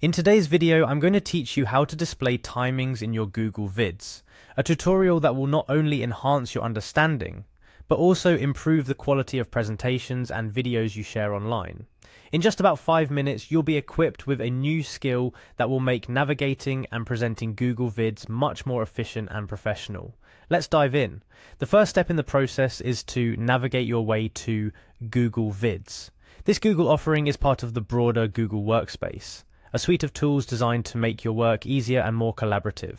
In today's video, I'm going to teach you how to display timings in your Google Vids, a tutorial that will not only enhance your understanding, but also improve the quality of presentations and videos you share online. In just about 5 minutes, you'll be equipped with a new skill that will make navigating and presenting Google Vids much more efficient and professional. Let's dive in. The first step in the process is to navigate your way to Google Vids. This Google offering is part of the broader Google Workspace, a suite of tools designed to make your work easier and more collaborative.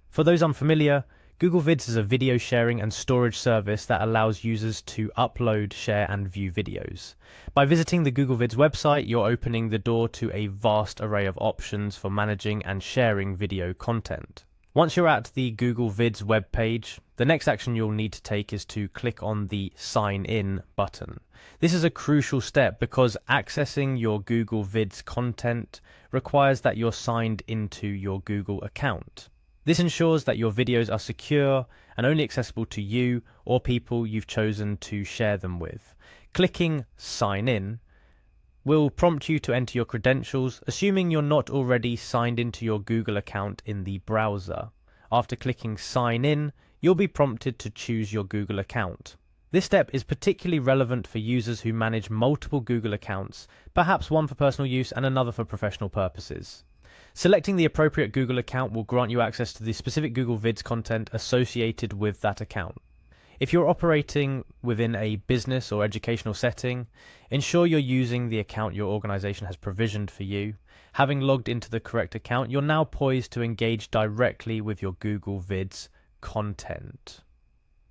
For those unfamiliar, Google Vids is a video sharing and storage service that allows users to upload, share, and view videos. By visiting the Google Vids website, you're opening the door to a vast array of options for managing and sharing video content. Once you're at the Google Vids web page, the next action you'll need to take is to click on the Sign In button. This is a crucial step because accessing your Google Vids content requires that you're signed into your Google account. This ensures that your videos are secure and only accessible to you or people you've chosen to share them with. Clicking Sign In will prompt you to enter your credentials, assuming you're not already signed into your Google account in the browser. After clicking Sign In, you'll be prompted to choose your Google account. This step is particularly relevant for users who manage multiple Google accounts, perhaps one for personal use and another for professional purposes. Selecting the appropriate Google account will grant you access to the specific Google Vids content associated with that account. If you're operating within a business or educational setting, ensure you're using the account your organization has provisioned for you. Having logged into the correct account, you're now poised to engage directly with your Google Vids content.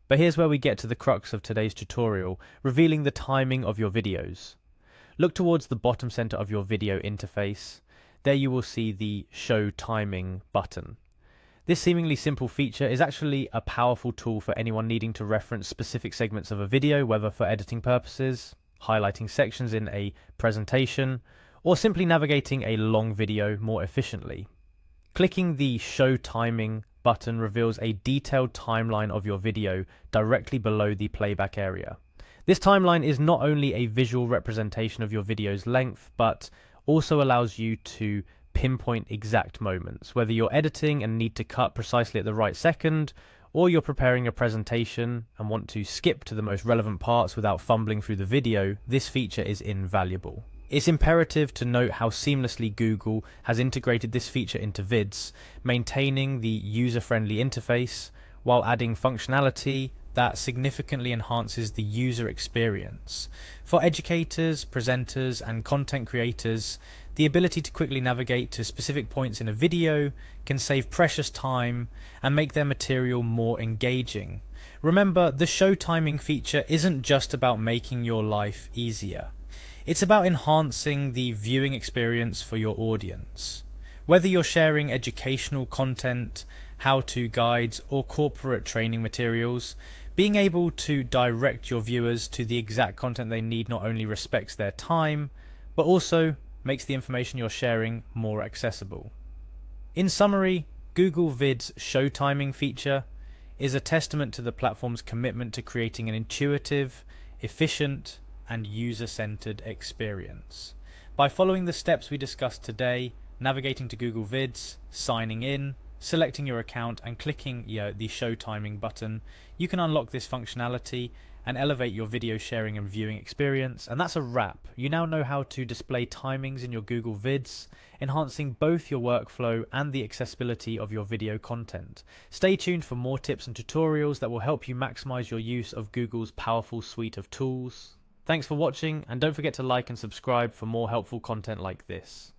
But here's where we get to the crux of today's tutorial, revealing the timing of your videos. Look towards the bottom center of your video interface. There you will see the Show Timing button. This seemingly simple feature is actually a powerful tool for anyone needing to reference specific segments of a video, whether for editing purposes, highlighting sections in a presentation, or simply navigating a long video more efficiently. Clicking the Show Timing button reveals a detailed timeline of your video directly below the playback area. This timeline is not only a visual representation of your video's length, but also allows you to pinpoint exact moments. Whether you're editing and need to cut precisely at the right second, or you're preparing a presentation and want to skip to the most relevant parts without fumbling through the video, this feature is invaluable. It's imperative to note how seamlessly Google has integrated this feature into Vids, maintaining the user-friendly interface while adding functionality that significantly enhances the user experience. For educators, presenters, and content creators, the ability to quickly navigate to specific points in a video can save precious time and make their material more engaging. Remember, the show timing feature isn't just about making your life easier. It's about enhancing the viewing experience for your audience. Whether you're sharing educational content, how-to guides, or corporate training materials, being able to direct your viewers to the exact content they need not only respects their time, but also makes the information you're sharing more accessible. In summary, Google Vids show timing feature is a testament to the platform's commitment to creating an intuitive, efficient, and user-centered experience. By following the steps we discussed today, navigating to Google Vids, signing in, selecting your account, and clicking the show timing button, you can unlock this functionality and elevate your video sharing and viewing experience. And that's a wrap. You now know how to display timings in your Google Vids, enhancing both your workflow and the accessibility of your video content. Stay tuned for more tips and tutorials that will help you maximize your use of Google's powerful suite of tools. Thanks for watching, and don't forget to like and subscribe for more helpful content like this.